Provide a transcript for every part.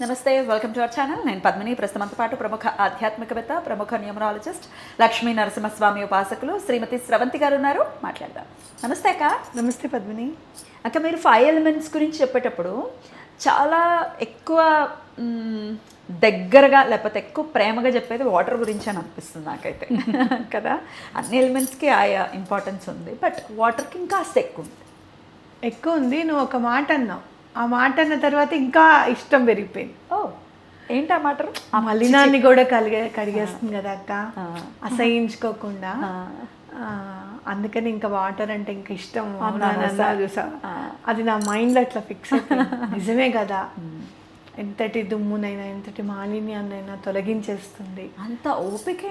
నమస్తే, welcome to our channel. నేను పద్మిని. ప్రస్తుతంతో పాటు ప్రముఖ ఆధ్యాత్మికవేత్త, ప్రముఖ న్యూమరాలజిస్ట్, లక్ష్మీ నరసింహస్వామి ఉపాసకులు శ్రీమతి స్రవంతి గారు ఉన్నారు. మాట్లాడదాం. నమస్తే అక్క. నమస్తే పద్మిని. అక్క, మీరు 5 ఎలిమెంట్స్ గురించి చెప్పేటప్పుడు చాలా ఎక్కువ దగ్గరగా లేకపోతే ఎక్కువ ప్రేమగా చెప్పేది వాటర్ గురించి అని అనిపిస్తుంది నాకైతే కదా. అన్ని ఎలిమెంట్స్కి ఆయా ఇంపార్టెన్స్ ఉంది, బట్ వాటర్కి ఇంకా ఎక్కువ ఉంది. నువ్వు ఒక మాట అన్నావు, ఆ మాట అన్న తర్వాత ఇంకా ఇష్టం పెరిగిపోయింది. ఓ, ఏంటి ఆ మాట? ఆ మలినాన్ని కూడా కడిగేస్తుంది కదా అక్క, అసహించుకోకుండా. అందుకని ఇంకా వాటర్ అంటే ఇంకా ఇష్టం. చూసా, అది నా మైండ్లో అట్లా ఫిక్స్ అయిపోయింది. నిజమే కదా, ఎంతటి దుమ్మునైనా ఎంతటి మాలిన్యాన్నైనా తొలగించేస్తుంది. అంత ఓపిక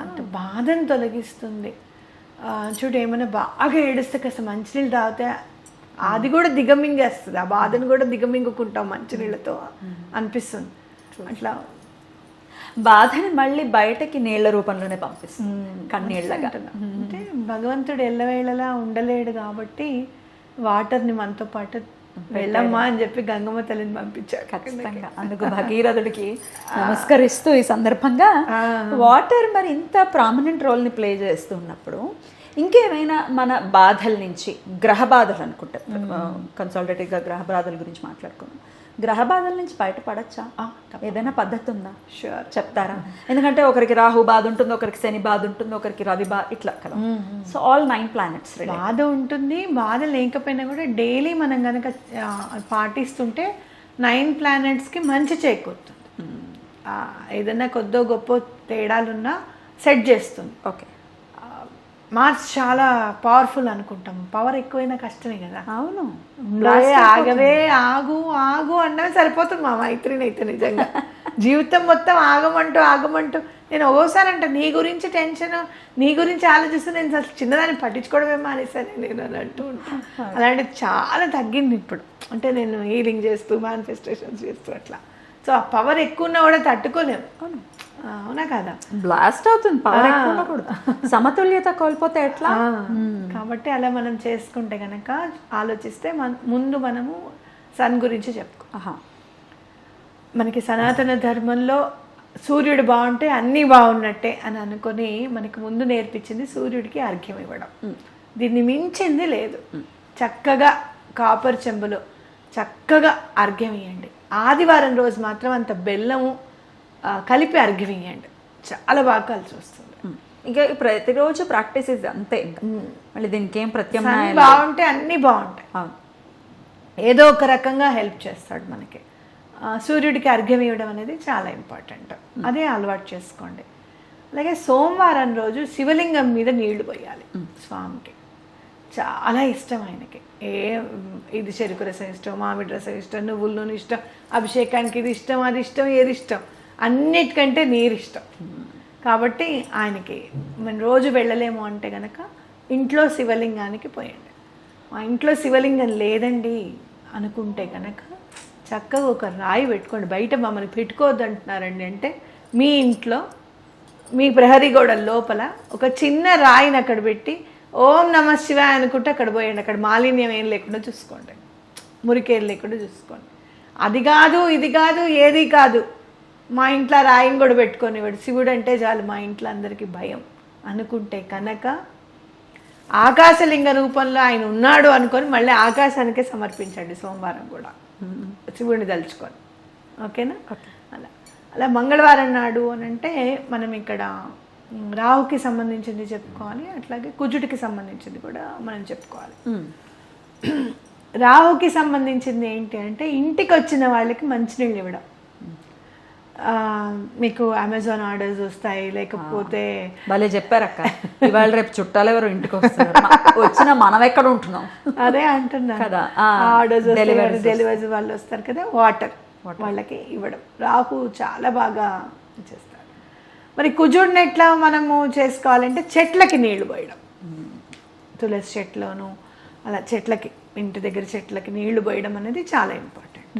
అంత బాధను తొలగిస్తుంది. చూడు, ఏమైనా బాగా ఏడుస్తే కాస్త మంచినీళ్ళు తాగితే అది కూడా దిగమింగేస్తుంది, ఆ బాధను కూడా దిగమింగుకుంటాం మంచినీళ్ళతో అనిపిస్తుంది. అట్లా బాధని మళ్ళీ బయటకి నీళ్ల రూపంలోనే పంపిస్తుంది, కన్నీళ్ళగా. అంటే భగవంతుడు ఎల్లవేళలా ఉండలేడు కాబట్టి వాటర్ని మనతో పాటు వెళ్ళమ్మా అని చెప్పి గంగమ్మ తల్లిని పంపించారు. ఖచ్చితంగా. అందుకు భగీరథుడికి నమస్కరిస్తూ ఈ సందర్భంగా వాటర్ మరి ఇంత ప్రామినెంట్ రోల్ని ప్లే చేస్తున్నప్పుడు ఇంకేమైనా మన బాధల నుంచి, గ్రహ బాధలు అనుకుంటే కన్సల్టేటివ్గా గ్రహ బాధల గురించి మాట్లాడుకున్నాం, గ్రహ బాధల నుంచి బయటపడచ్చా? ఏదైనా పద్ధతి ఉందా? షూర్, చెప్తారా? ఎందుకంటే ఒకరికి రాహు బాధ ఉంటుంది, ఒకరికి శని బాధ ఉంటుంది, ఒకరికి రవి బాధ, ఇట్లా కదా. సో ఆల్ 9 planets బాధ ఉంటుంది. బాధ లేకపోయినా కూడా డైలీ మనం కనుక పాటిస్తుంటే 9 planetsకి మంచి చేకూరుతుంది. ఏదైనా కొద్దో గొప్ప తేడాలున్నా సెట్ చేస్తుంది. ఓకే, మార్స్ చాలా పవర్ఫుల్ అనుకుంటాం, పవర్ ఎక్కువైనా కష్టమే కదా. అవును, ఆగవే ఆగు ఆగు అన్నవి సరిపోతుంది మా మైత్రిని అయితే. నిజంగా జీవితం మొత్తం ఆగమంటూ నేను ఒక్కోసారి అంటే నీ గురించి టెన్షన్, నీ గురించి ఆలోచిస్తూ నేను అసలు చిన్నదాన్ని పట్టించుకోవడమే మానేసాను నేను అని అంటూ ఉంటాను. అలాంటిది చాలా తగ్గింది ఇప్పుడు. అంటే నేను హీలింగ్ చేస్తూ మేనిఫెస్టేషన్స్ చేస్తూ అట్లా. సో ఆ పవర్ ఎక్కువ ఉన్నా కూడా తట్టుకోలేము. అవునా కదా, బ్లాస్ట్ అవుతుంది పవర్ ఎక్కువ కూడా. సమతుల్యత కోల్పోతే ఎట్లా? కాబట్టి అలా మనం చేసుకుంటే కనుక ఆలోచిస్తే ముందు మనము సన్ గురించి చెప్పుకో. మనకి సనాతన ధర్మంలో సూర్యుడు బాగుంటే అన్నీ బాగున్నట్టే అని అనుకొని మనకి ముందు నేర్పించింది సూర్యుడికి అర్ఘ్యం ఇవ్వడం. దీన్ని మించింది లేదు. చక్కగా కాపర్ చెంబులో చక్కగా అర్ఘ్యం ఇవ్వండి. ఆదివారం రోజు మాత్రం అంత బెల్లము కలిపి అర్ఘ్యం ఇవ్వండి, చాలా బాగా కలిసి వస్తుంది. ఇంకా ప్రతిరోజు ప్రాక్టీస్ అంతే. మళ్ళీ దీనికి ఏం ప్రత్యామ్నాయం? బాగుంటే అన్నీ బాగుంటాయి. ఏదో ఒక రకంగా హెల్ప్ చేస్తాడు మనకి. సూర్యుడికి అర్ఘ్యం ఇవ్వడం అనేది చాలా ఇంపార్టెంట్. అదే అలవాటు చేసుకోండి. అలాగే సోమవారం రోజు శివలింగం మీద నీళ్లు పోయాలి. స్వామికి చాలా ఇష్టం ఆయనకి. ఇది చెరుకు రసం ఇష్టం, మామిడి రసం ఇష్టం, నువ్వుల నూనె ఇష్టం, అభిషేకానికి ఇది ఇష్టం, అది ఇష్టం, ఏది ఇష్టం, అన్నిటికంటే నీరు ఇష్టం. కాబట్టి ఆయనకి మనం రోజు వెళ్ళలేము అంటే కనుక ఇంట్లో శివలింగానికి పోయండి. మా ఇంట్లో శివలింగం లేదండి అనుకుంటే కనుక చక్కగా ఒక రాయి పెట్టుకోండి. బయట మమ్మల్ని పెట్టుకోవద్దు అంటున్నారండి అంటే మీ ఇంట్లో మీ ప్రహరీ గోడ లోపల ఒక చిన్న రాయిని అక్కడ పెట్టి ఓం నమ శివాయ అనుకుంటే అక్కడ పోయండి. అక్కడ మాలిన్యం ఏం లేకుండా చూసుకోండి, మురికేం లేకుండా చూసుకోండి. అది కాదు ఇది కాదు ఏది కాదు, మా ఇంట్లో రాయిని కూడా పెట్టుకొని వాడు శివుడు అంటే చాలు మా ఇంట్లో అందరికీ భయం అనుకుంటే కనుక ఆకాశలింగ రూపంలో ఆయన ఉన్నాడు అనుకొని మళ్ళీ ఆకాశానికే సమర్పించండి సోమవారం కూడా శివుడిని తలుచుకొని. ఓకేనా? అలా మంగళవారం నాడు అని అంటే మనం ఇక్కడ రాహుకి సంబంధించింది చెప్పుకోవాలి, అట్లాగే కుజుడికి సంబంధించింది కూడా మనం చెప్పుకోవాలి. రాహుకి సంబంధించింది ఏంటి అంటే ఇంటికి వచ్చిన వాళ్ళకి మంచినీళ్ళు ఇవ్వడం. మీకు అమెజాన్ ఆర్డర్స్ వస్తాయి, లేకపోతే భలే చెప్పారక్క. ఇవాళ రేపు చుట్టాలు ఎవరు ఇంటికి వస్తారు, వచ్చిన మనం ఎక్కడ ఉంటున్నాం అదే అంటున్నా కదా. ఆర్డర్స్ డెలివరీ వాళ్ళు వస్తారు కదా, వాటర్ వాళ్ళకి ఇవ్వడం. రాహు చాలా బాగా చేస్తారు. మరి కుజుడిని ఎట్లా మనము చేసుకోవాలంటే చెట్లకి నీళ్లు పోయడం. తులసి చెట్లోను అలా చెట్లకి, ఇంటి దగ్గర చెట్లకి నీళ్లు పోయడం అనేది చాలా ఇంపార్టెంట్.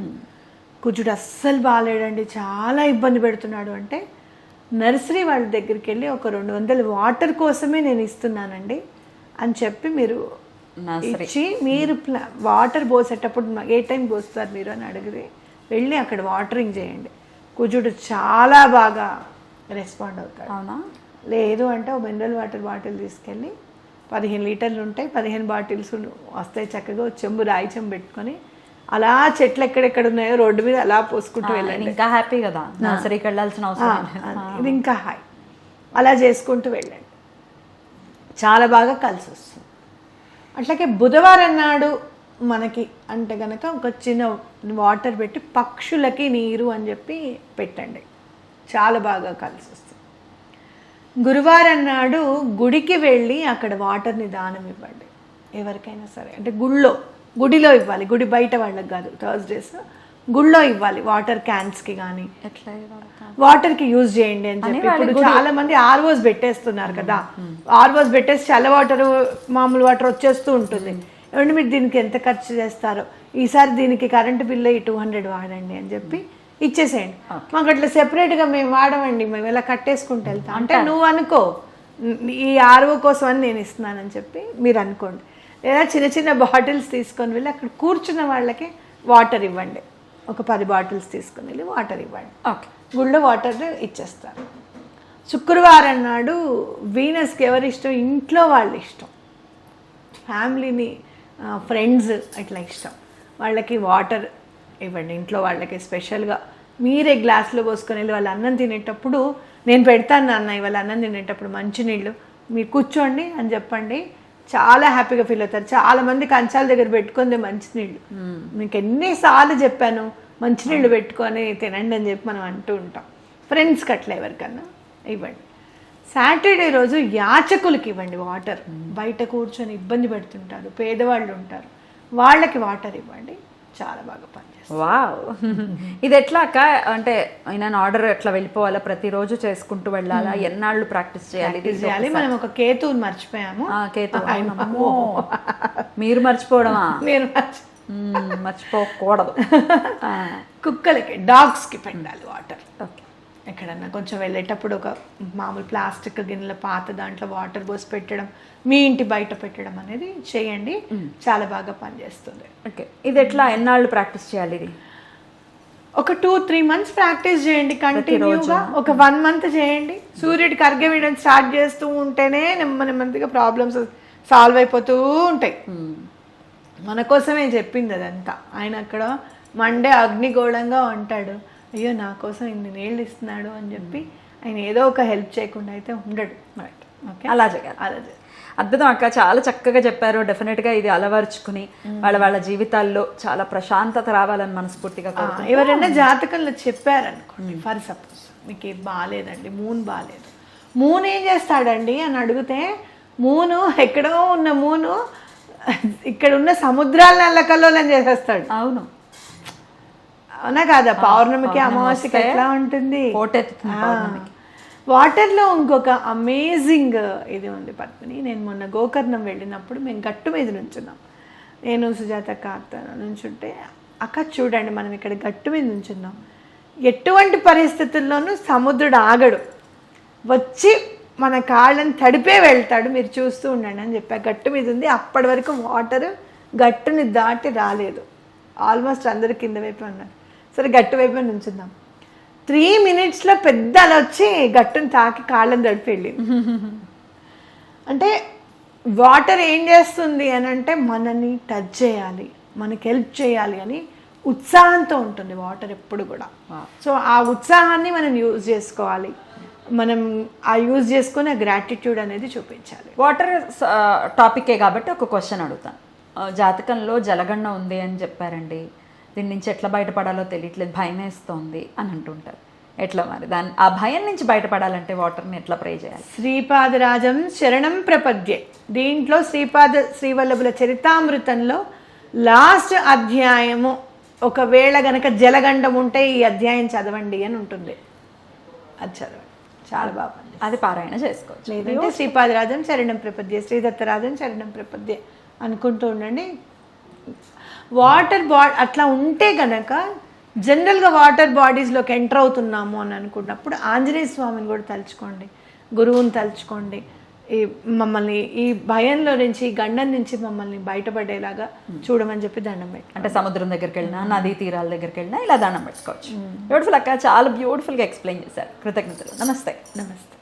కుజుడు అస్సలు బాగాలేడండి, చాలా ఇబ్బంది పెడుతున్నాడు అంటే నర్సరీ వాళ్ళ దగ్గరికి వెళ్ళి ఒక 200 వాటర్ కోసమే నేను ఇస్తున్నానండి అని చెప్పి మీరు ఇచ్చి, మీరు వాటర్ పోసేటప్పుడు ఏ టైం పోస్తారు మీరు అని అడిగితే వెళ్ళి అక్కడ వాటరింగ్ చేయండి. కుజుడు చాలా బాగా రెస్పాండ్ అవుతాడు. అవునా? లేదు అంటే ఒక మినరల్ వాటర్ బాటిల్ తీసుకెళ్ళి 15 లీటర్లు ఉంటాయి, 15 బాటిల్స్ వస్తాయి, చక్కగా చెంబు రాయి చెంబు పెట్టుకొని అలా చెట్లు ఎక్కడెక్కడ ఉన్నాయో రోడ్డు మీద అలా పోసుకుంటూ వెళ్ళండి. ఇంకా హ్యాపీ కదా, నర్సరీకి వెళ్ళాల్సిన అవసరం. ఇది ఇంకా హాయ్. అలా చేసుకుంటూ వెళ్ళండి, చాలా బాగా కలిసి వస్తుంది. అట్లాగే బుధవారం నాడు మనకి అంటే కనుక ఒక చిన్న వాటర్ పెట్టి పక్షులకి నీరు అని చెప్పి పెట్టండి, చాలా బాగా కలిసి వస్తుంది. గురువారం నాడు గుడికి వెళ్ళి అక్కడ వాటర్ని దానం ఇవ్వండి ఎవరికైనా సరే. అంటే గుడిలో ఇవ్వాలి, గుడి బయట వాళ్ళకి కాదు. థర్స్డేస్ గుళ్ళో ఇవ్వాలి, వాటర్ క్యాన్స్కి కానీ వాటర్కి యూజ్ చేయండి అని చెప్పి. ఇప్పుడు చాలా మంది ఆర్ఓస్ పెట్టేస్తున్నారు కదా, ఆర్ఓస్ పెట్టేసి చల్ల వాటర్ మామూలు వాటర్ వచ్చేస్తూ ఉంటుంది. ఏమంటే మీరు దీనికి ఎంత ఖర్చు చేస్తారో, ఈసారి దీనికి కరెంటు బిల్లు 200 వాడండి అని చెప్పి ఇచ్చేసేయండి. మాకు అట్లా సెపరేట్గా మేము వాడమండి, మేము ఇలా కట్టేసుకుంటూ వెళ్తాం అంటే నువ్వు అనుకో ఈ ఆర్ఓ కోసం అని నేను ఇస్తున్నానని చెప్పి మీరు అనుకోండి. లేదా చిన్న చిన్న బాటిల్స్ తీసుకొని వెళ్ళి అక్కడ కూర్చున్న వాళ్ళకి వాటర్ ఇవ్వండి, ఒక 10 బాటిల్స్ తీసుకొని వెళ్ళి వాటర్ ఇవ్వండి. ఓకే, గుళ్ళో వాటర్ ఇచ్చేస్తారు. శుక్రవారం నాడు వీనస్కి ఎవరి ఇష్టం, ఇంట్లో వాళ్ళు ఇష్టం, ఫ్యామిలీని ఫ్రెండ్స్ అట్లా ఇష్టం వాళ్ళకి వాటర్ ఇవ్వండి. ఇంట్లో వాళ్ళకి స్పెషల్గా మీరే గ్లాస్లో పోసుకొని వెళ్ళి వాళ్ళు అన్నం తినేటప్పుడు నేను పెడతాను నాన్న ఇవాళ అన్నం తినేటప్పుడు మంచినీళ్ళు మీరు కూర్చోండి అని చెప్పండి, చాలా హ్యాపీగా ఫీల్ అవుతారు. చాలా మంది కంచాల దగ్గర పెట్టుకుంది మంచినీళ్ళు, మీకు ఎన్నిసార్లు చెప్పాను మంచినీళ్ళు పెట్టుకొని తినండి అని చెప్పి మనం అంటూ ఉంటాం. ఫ్రెండ్స్కి అట్లా ఎవరికన్నా ఇవ్వండి. సాటర్డే రోజు యాచకులకి ఇవ్వండి వాటర్, బయట కూర్చొని ఇబ్బంది పెడుతుంటారు, పేదవాళ్ళు ఉంటారు, వాళ్ళకి వాటర్ ఇవ్వండి, చాలా బాగా పనిచేస్తుంది. వావ్, ఇది ఎట్లా అక్క? అంటే ఆయన ఆర్డర్ ఎట్లా వెళ్ళిపోవాలా, ప్రతిరోజు చేసుకుంటూ వెళ్ళాలా, ఎన్నాళ్ళు ప్రాక్టీస్ చేయాలి? మనం ఒక కేతువుని మర్చిపోయాము. కేతు మీరు మర్చిపోవడమా? మీరు మర్చిపోకూడదు. కుక్కలకి డాగ్స్కి పెట్టాలి వాటర్. ఓకే, ఎక్కడన్నా కొంచెం వెళ్ళేటప్పుడు ఒక మామూలు ప్లాస్టిక్ గిన్నెల పాత దాంట్లో వాటర్ పోసి పెట్టడం, మీ ఇంటి బయట పెట్టడం అనేది చేయండి, చాలా బాగా పనిచేస్తుంది. ఓకే, ఇది ఎట్లా ఎన్నాళ్ళు ప్రాక్టీస్ చేయాలి? ఇది ఒక 2-3 months ప్రాక్టీస్ చేయండి కంటిన్యూగా. ఒక 1 month చేయండి. సూర్యుడికి అర్ఘ్యం వేయడం స్టార్ట్ చేస్తూ ఉంటేనే నెమ్మదిగా ప్రాబ్లమ్స్ సాల్వ్ అయిపోతూ ఉంటాయి. మన కోసమే చెప్పింది అదంతా. ఆయన అక్కడ మండే అగ్నిగోళంగా ఉంటాడు, అయ్యో నా కోసం ఇన్ని నీళ్ళు ఇస్తున్నాడు అని చెప్పి ఆయన ఏదో ఒక హెల్ప్ చేయకుండా అయితే ఉండడు. ఓకే, అలా చేయాలి. అద్భుతం అక్క, చాలా చక్కగా చెప్పారు. డెఫినెట్గా ఇది అలవరుచుకుని వాళ్ళ జీవితాల్లో చాలా ప్రశాంతత రావాలని మనస్ఫూర్తిగా. ఎవరైనా జాతకంలో చెప్పారనుకోండి, ఫర్ సపోజ్ మీకు బాగాలేదండి, మూన్ బాగాలేదు, మూన్ ఏం చేస్తాడండి అని అడిగితే, మూను ఎక్కడో ఉన్న మూను ఇక్కడ ఉన్న సముద్రాలను అల్లకల్లోలం చేసేస్తాడు. అవును, అవునా కాదా? పౌర్ణమికి అమావాస్యకి ఎట్లా ఉంటుంది, వాటర్లో ఇంకొక అమేజింగ్ ఇది ఉంది పద్మిని. నేను మొన్న గోకర్ణం వెళ్ళినప్పుడు మేము గట్టు మీద నుంచున్నాం, నేను సుజాత అక్క నుంచుంటే, అక్క చూడండి మనం ఇక్కడ గట్టు మీద నుంచున్నాం, ఎటువంటి పరిస్థితుల్లోనూ సముద్రుడు ఆగడు, వచ్చి మన కాళ్ళని తడిపే వెళ్తాడు, మీరు చూస్తూ ఉండండి అని చెప్పా. గట్టు మీద ఉంది, అప్పటి వరకు వాటర్ గట్టుని దాటి రాలేదు, ఆల్మోస్ట్ అందరు కింద వైపు ఉన్నారు. సరే గట్టు వైపు నుంచుందాం, 3 minutesలో పెద్ద అలా వచ్చి గట్టును తాకి కాళ్ళని తడిపి వెళ్ళి. అంటే వాటర్ ఏం చేస్తుంది అని అంటే మనని టచ్ చేయాలి, మనకి హెల్ప్ చేయాలి అని ఉత్సాహంతో ఉంటుంది వాటర్ ఎప్పుడు కూడా. సో ఆ ఉత్సాహాన్ని మనం యూజ్ చేసుకోవాలి, మనం ఆ యూజ్ చేసుకుని ఆ గ్రాటిట్యూడ్ అనేది చూపించాలి. వాటర్ టాపికే కాబట్టి ఒక క్వశ్చన్ అడుగుతాను. జాతకంలో జలగండ ఉంది అని చెప్పారండి, దీని నుంచి ఎట్లా బయటపడాలో తెలియట్లేదు, భయం వేస్తోంది అని అంటుంటారు. ఎట్లా మరి ఆ భయం నుంచి బయటపడాలంటే వాటర్ని ఎట్లా ప్రే చేయాలి? శ్రీపాదరాజం శరణం ప్రపద్యే, దీంట్లో శ్రీవల్లభుల చరితామృతంలో లాస్ట్ అధ్యాయము, ఒకవేళ గనక జలగండం ఉంటే ఈ అధ్యాయం చదవండి అని ఉంటుంది, అది చదవండి, చాలా బాగా అది పారాయణ చేసుకోవచ్చు. లేదంటే శ్రీపాదరాజం శరణం ప్రపద్యే, శ్రీదత్తరాజం శరణం ప్రపద్యే అనుకుంటూ ఉండండి. వాటర్ అట్లా ఉంటే కనుక జనరల్గా వాటర్ బాడీస్లోకి ఎంటర్ అవుతున్నాము అని అనుకున్నప్పుడు ఆంజనేయ స్వామిని కూడా తలుచుకోండి, గురువుని తలుచుకోండి, ఈ మమ్మల్ని ఈ భయంలో నుంచి ఈ గండం నుంచి మమ్మల్ని బయటపడేలాగా చూడమని చెప్పి దండం పెట్టి, అంటే సముద్రం దగ్గరికి వెళ్ళినా నదీ తీరాల దగ్గరికి వెళ్ళినా ఇలా దండం పెట్టుకోవచ్చు. బ్యూటిఫుల్ అక్క, చాలా బ్యూటిఫుల్గా ఎక్స్ప్లెయిన్ చేశారు. కృతజ్ఞతలు. నమస్తే. నమస్తే.